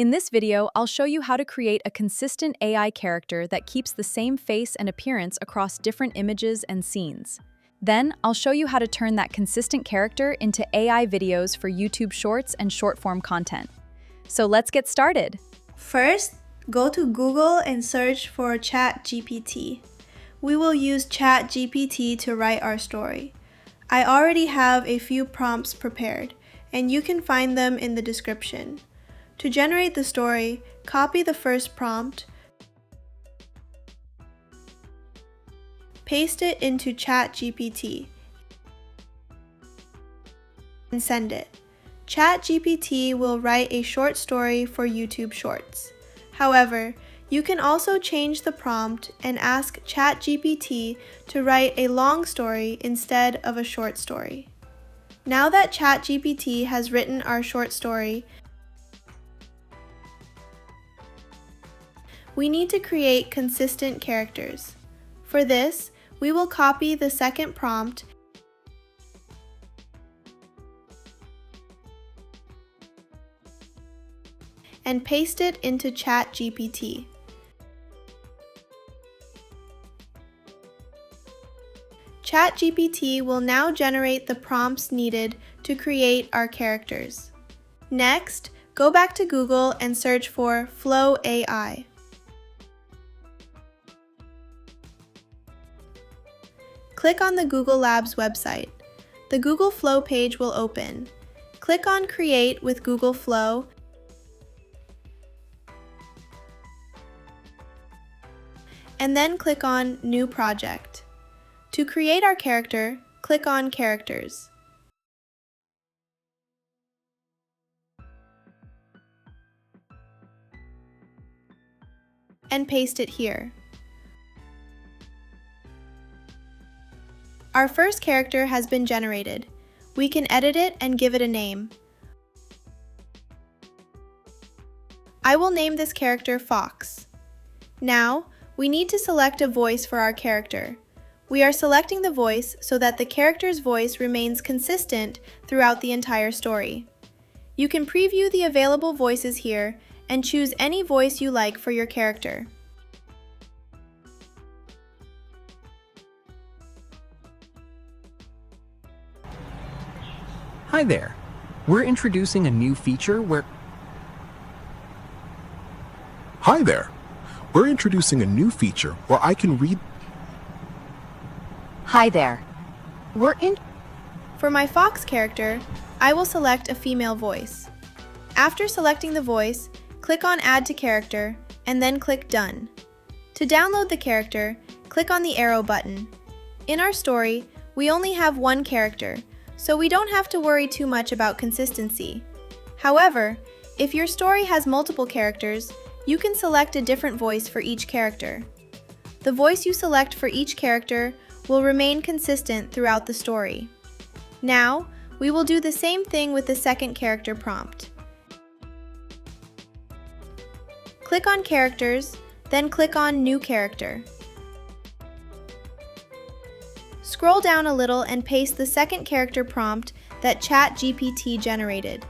In this video, I'll show you how to create a consistent AI character that keeps the same face and appearance across different images and scenes. Then, I'll show you how to turn that consistent character into AI videos for YouTube Shorts and short-form content. So let's get started. First, go to Google and search for ChatGPT. We will use ChatGPT to write our story. I already have a few prompts prepared, and you can find them in the description. To generate the story, copy the first prompt, paste it into ChatGPT, and send it. ChatGPT will write a short story for YouTube Shorts. However, you can also change the prompt and ask ChatGPT to write a long story instead of a short story. Now that ChatGPT has written our short story, we need to create consistent characters. For this, we will copy the second prompt and paste it into ChatGPT. ChatGPT will now generate the prompts needed to create our characters. Next, go back to Google and search for Flow AI. Click on the Google Labs website. The Google Flow page will open. Click on Create with Google Flow and then click on New Project. To create our character, click on Characters. And paste it here. Our first character has been generated. We can edit it and give it a name. I will name this character Fox. Now, we need to select a voice for our character. We are selecting the voice so that the character's voice remains consistent throughout the entire story. You can preview the available voices here and choose any voice you like for your character. Hi there. We're introducing a new feature where... Hi there. We're introducing a new feature where I can read... Hi there. For my Fox character, I will select a female voice. After selecting the voice, click on Add to Character, and then click Done. To download the character, click on the arrow button. In our story, we only have one character, so we don't have to worry too much about consistency. However, if your story has multiple characters, you can select a different voice for each character. The voice you select for each character will remain consistent throughout the story. Now, we will do the same thing with the second character prompt. Click on Characters, then click on New Character. Scroll down a little and paste the second character prompt that ChatGPT generated.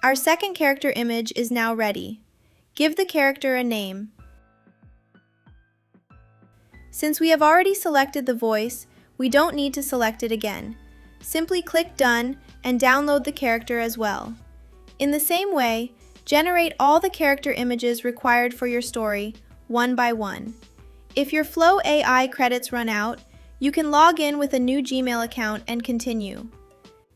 Our second character image is now ready. Give the character a name. Since we have already selected the voice, we don't need to select it again. Simply click Done and download the character as well. In the same way, generate all the character images required for your story, one by one. If your Flow AI credits run out, you can log in with a new Gmail account and continue.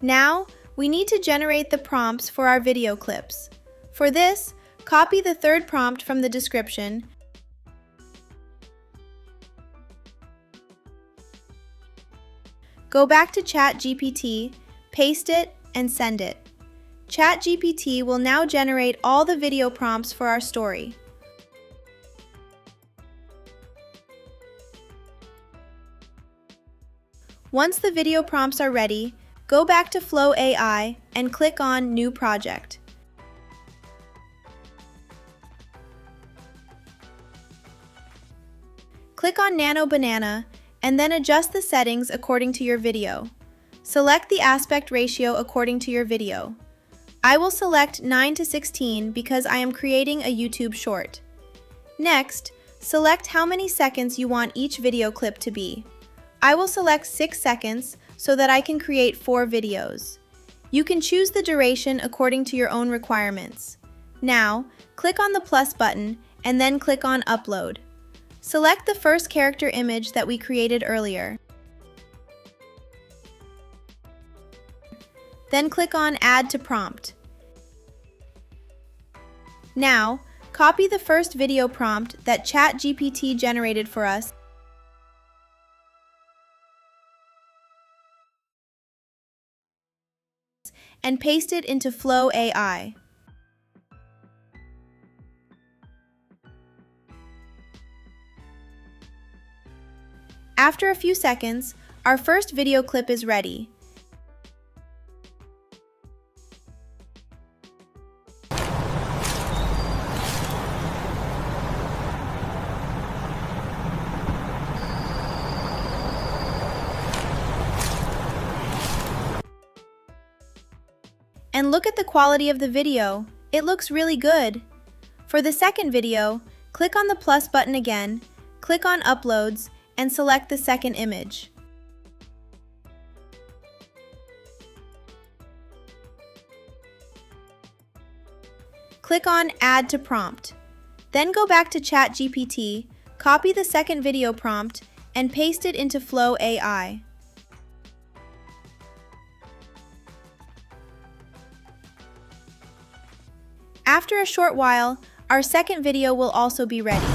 Now, we need to generate the prompts for our video clips. For this, copy the third prompt from the description, Go back to ChatGPT, paste it, and send it. ChatGPT will now generate all the video prompts for our story. Once the video prompts are ready, go back to Flow AI and click on New Project. Click on Nano Banana and then adjust the settings according to your video. Select the aspect ratio according to your video. I will select 9:16 because I am creating a YouTube short. Next, select how many seconds you want each video clip to be. I will select 6 seconds so that I can create 4 videos. You can choose the duration according to your own requirements. Now, click on the plus button and then click on Upload. Select the first character image that we created earlier. Then click on Add to Prompt. Now, copy the first video prompt that ChatGPT generated for us and paste it into Flow AI. After a few seconds, our first video clip is ready. And look at the quality of the video. It looks really good. For the second video, click on the plus button again, click on Uploads, and select the second image. Click on Add to Prompt. Then go back to ChatGPT, copy the second video prompt, and paste it into Flow AI. After a short while, our second video will also be ready.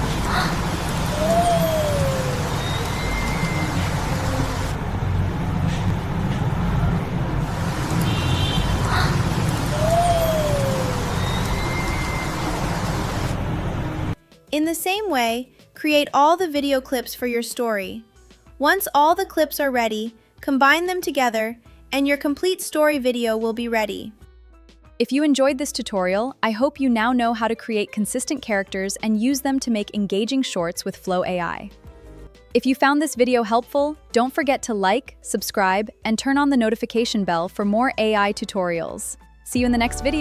In the same way, create all the video clips for your story. Once all the clips are ready, combine them together, and your complete story video will be ready. If you enjoyed this tutorial, I hope you now know how to create consistent characters and use them to make engaging shorts with Flow AI. If you found this video helpful, don't forget to like, subscribe, and turn on the notification bell for more AI tutorials. See you in the next video.